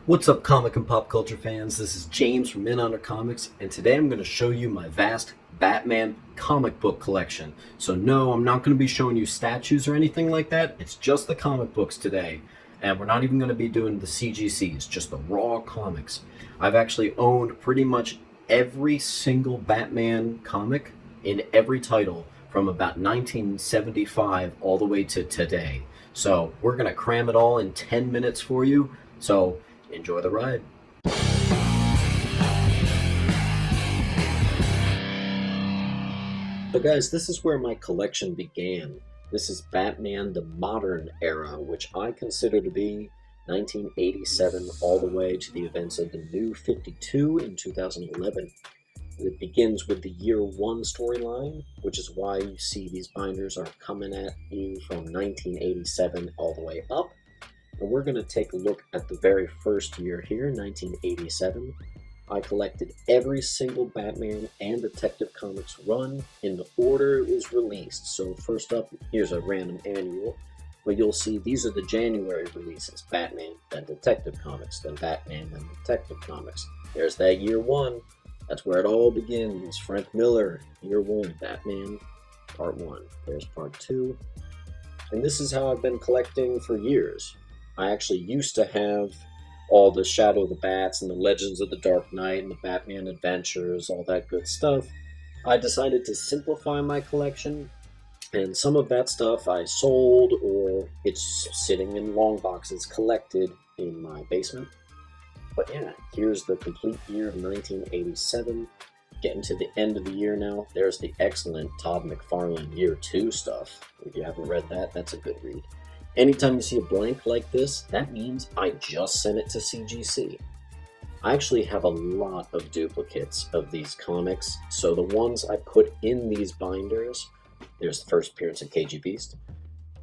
What's up, comic and pop culture fans? This is James from Minthuntercomics, and today I'm going to show you my vast Batman comic book collection. So no, I'm not going to be showing you statues or anything like that. It's just the comic books today, and we're not even going to be doing the CGCs, just the raw comics. I've actually owned pretty much every single Batman comic in every title from about 1975 all the way to today. So we're going to cram it all in 10 minutes for you. So enjoy the ride. So guys, this is where my collection began. This is Batman the Modern Era, which I consider to be 1987 all the way to the events of the New 52 in 2011. It begins with the Year One storyline, which is why you see these binders are coming at you from 1987 all the way up. And we're going to take a look at the very first year here, 1987. I collected every single Batman and Detective Comics run in the order it was released. So first up, here's a random annual, but you'll see these are the January releases. Batman, then Detective Comics, then Batman, then Detective Comics. There's that Year One. That's where it all begins. Frank Miller, Year One, Batman, Part 1. There's Part 2. And this is how I've been collecting for years. I actually used to have all the Shadow of the Bats and the Legends of the Dark Knight and the Batman Adventures, all that good stuff. I decided to simplify my collection, and some of that stuff I sold, or it's sitting in long boxes collected in my basement. But yeah, here's the complete year of 1987. Getting to the end of the year now. There's the excellent Todd McFarlane Year 2 stuff. If you haven't read that, that's a good read. Anytime you see a blank like this, that means I just sent it to CGC. I actually have a lot of duplicates of these comics, so the ones I put in these binders, there's the first appearance of KG Beast,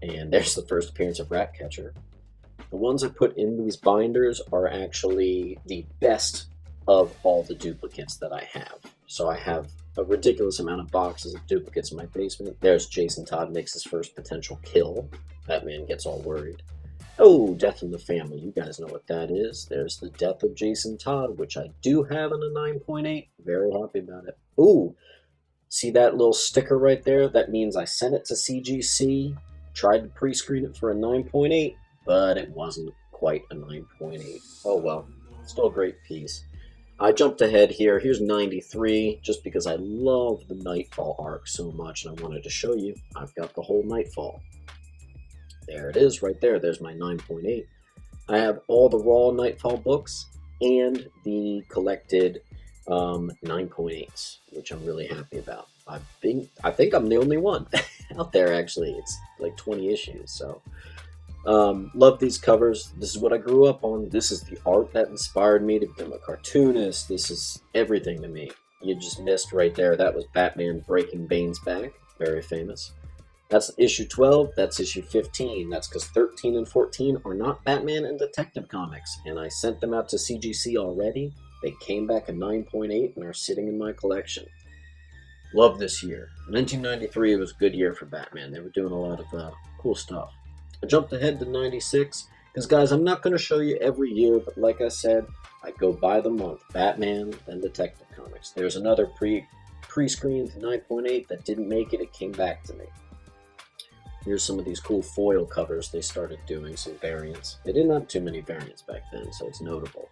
and there's the first appearance of Ratcatcher. The ones I put in these binders are actually the best of all the duplicates that I have. So I have a ridiculous amount of boxes of duplicates in my basement. There's Jason Todd makes his first potential kill. Batman gets all worried. Oh, Death in the Family. You guys know what that is. There's the Death of Jason Todd, which I do have in a 9.8. Very happy about it. Ooh, see that little sticker right there? That means I sent it to CGC, tried to pre-screen it for a 9.8, but it wasn't quite a 9.8. Oh well, still a great piece. I jumped ahead here. Here's 93, just because I love the Nightfall arc so much, and I wanted to show you I've got the whole Nightfall. There it is, right there. There's my 9.8. I have all the raw Nightfall books and the collected 9.8s, which I'm really happy about. I think I'm the only one out there, actually. It's like 20 issues, so... love these covers. This is what I grew up on. This is the art that inspired me to become a cartoonist. This is everything to me. You just missed right there. That was Batman breaking Bane's back. Very famous. That's issue 12. That's issue 15. That's because 13 and 14 are not Batman and Detective Comics. And I sent them out to CGC already. They came back a 9.8 and are sitting in my collection. Love this year. 1993 was a good year for Batman. They were doing a lot of cool stuff. I jumped ahead to 96, because guys, I'm not going to show you every year, but like I said, I go by the month. Batman, then Detective Comics. There's another pre-screened 9.8 that didn't make it. It came back to me. Here's some of these cool foil covers they started doing, some variants. They didn't have too many variants back then, so it's notable.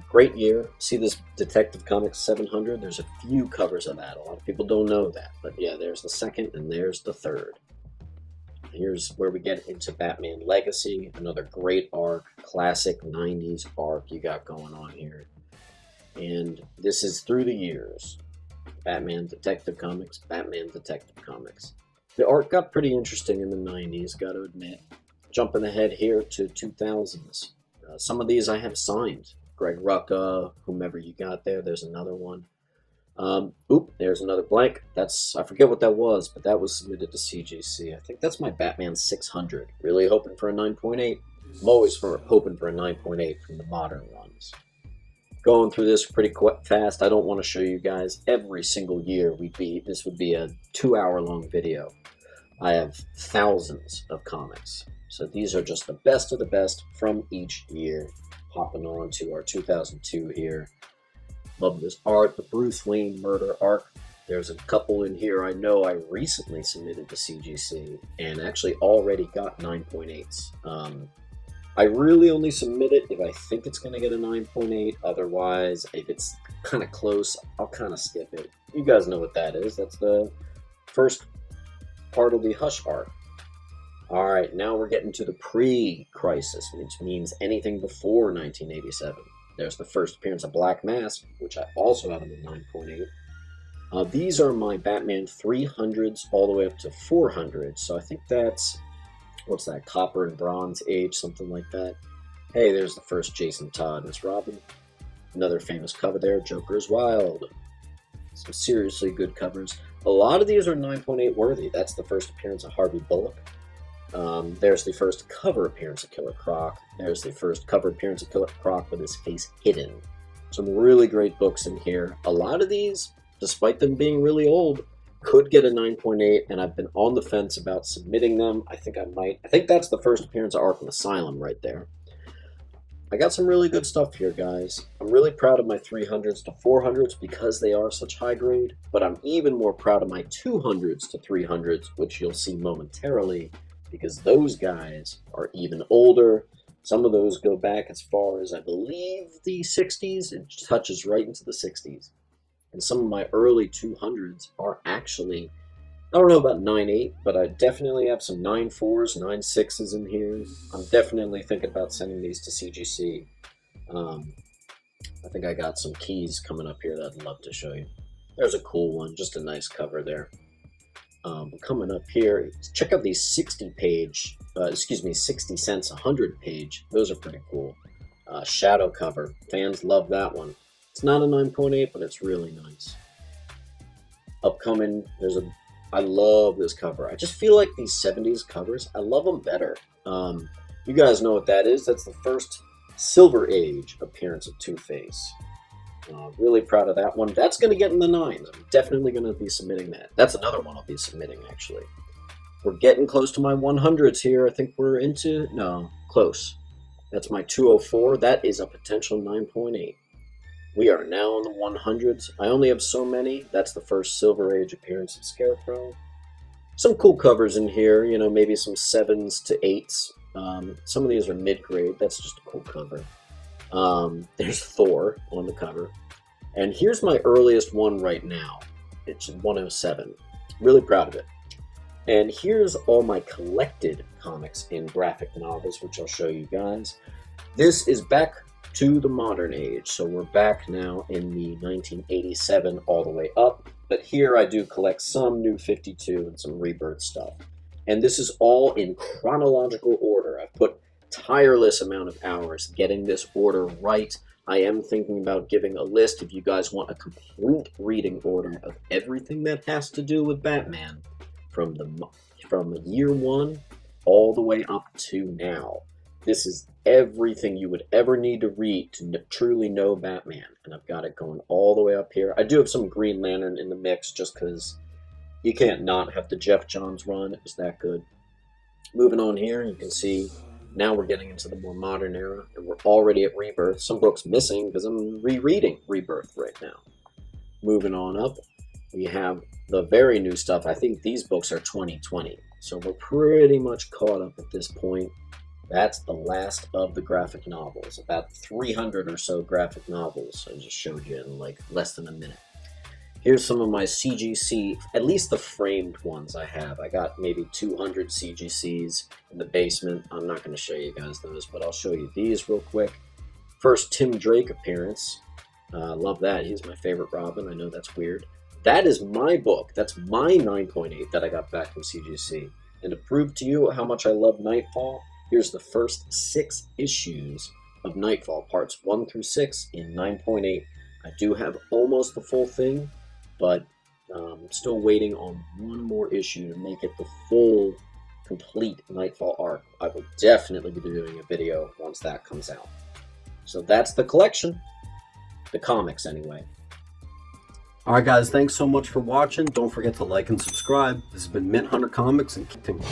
Great year. See this Detective Comics 700? There's a few covers of that. A lot of people don't know that, but yeah, there's the second and there's the third. Here's where we get into Batman Legacy, another great arc, classic 90s arc you got going on here. And this is through the years. Batman Detective Comics, Batman Detective Comics. The art got pretty interesting in the 90s, got to admit. Jumping ahead here to 2000s. Some of these I have signed. Greg Rucka, whomever you got there, there's another one. There's another blank. I forget what that was, but that was submitted to CGC. I think that's my Batman 600. Really hoping for a 9.8. I'm always hoping for a 9.8 from the modern runs. Going through this pretty fast. I don't want to show you guys every single year. This would be a 2-hour-long video. I have thousands of comics. So these are just the best of the best from each year. hopping on to our 2002 here. Love this art, the Bruce Wayne murder arc. There's a couple in here I know I recently submitted to CGC and actually already got 9.8s. I really only submit it if I think it's going to get a 9.8. Otherwise, if it's kind of close, I'll kind of skip it. You guys know what that is. That's the first part of the Hush arc. Alright, now we're getting to the pre-crisis, which means anything before 1987. There's the first appearance of Black Mask, which I also have in the 9.8. These are my Batman 300s all the way up to 400s, so I think that's, what's that, Copper and Bronze Age, something like that. Hey, there's the first Jason Todd as Robin. Another famous cover there, Joker's Wild. Some seriously good covers. A lot of these are 9.8 worthy. That's the first appearance of Harvey Bullock. There's the first cover appearance of Killer Croc. There's the first cover appearance of Killer Croc with his face hidden. Some really great books in here. A lot of these, despite them being really old, could get a 9.8, and I've been on the fence about submitting them. I think I might. I think that's the first appearance of Arkham Asylum right there. I got some really good stuff here, guys. I'm really proud of my 300s to 400s because they are such high grade, but I'm even more proud of my 200s to 300s, which you'll see momentarily, because those guys are even older. Some of those go back as far as, I believe, the 60s. It touches right into the 60s. And some of my early 200s are actually, I don't know about 9.8, but I definitely have some 9.4s, 9.6s in here. I'm definitely thinking about sending these to CGC. I think I got some keys coming up here that I'd love to show you. There's a cool one, just a nice cover there. Coming up here, check out these 60 cents 100 page. Those are pretty cool. Shadow cover. Fans love that one. It's not a 9.8, but it's really nice. Upcoming, I love this cover. I just feel like these 70s covers, I love them better. You guys know what that is. That's the first Silver Age appearance of Two-Face. Really proud of that one. That's going to get in the 9s. I'm definitely going to be submitting that. That's another one I'll be submitting, actually. We're getting close to my 100s here. I think we're into, no, close. That's my 204. That is a potential 9.8. We are now in the 100s. I only have so many. That's the first Silver Age appearance of Scarecrow. Some cool covers in here, you know, maybe some 7s to 8s. Some of these are mid-grade. That's just a cool cover. There's Thor on the cover. And here's my earliest one right now. It's 107. Really proud of it. And here's all my collected comics in graphic novels, which I'll show you guys. This is back to the modern age, so we're back now in the 1987 all the way up, but here I do collect some New 52 and some Rebirth stuff, and this is all in chronological order. I've put tireless amount of hours getting this order right. I am thinking about giving a list if you guys want a complete reading order of everything that has to do with Batman from year one all the way up to now. This is everything you would ever need to read to truly know Batman, and I've got it going all the way up here. I do have some Green Lantern in the mix just because you can't not have the Jeff Johns run. It was that good. Moving on here, you can see now we're getting into the more modern era, and we're already at Rebirth. Some books missing because I'm rereading Rebirth right now. Moving on up, we have the very new stuff. I think these books are 2020, so we're pretty much caught up at this point. That's the last of the graphic novels. About 300 or so graphic novels I just showed you in like less than a minute. Here's some of my CGC, at least the framed ones I have. I got maybe 200 CGCs in the basement. I'm not going to show you guys those, but I'll show you these real quick. First Tim Drake appearance. Love that. He's my favorite Robin. I know that's weird. That is my book. That's my 9.8 that I got back from CGC. And to prove to you how much I love Nightfall, here's the first 6 issues of Nightfall, parts 1 through 6 in 9.8. I do have almost the full thing, but I'm still waiting on one more issue to make it the full, complete Nightfall arc. I will definitely be doing a video once that comes out. So that's the collection. The comics, anyway. Alright guys, thanks so much for watching. Don't forget to like and subscribe. This has been Minthuntercomics and keep thinking.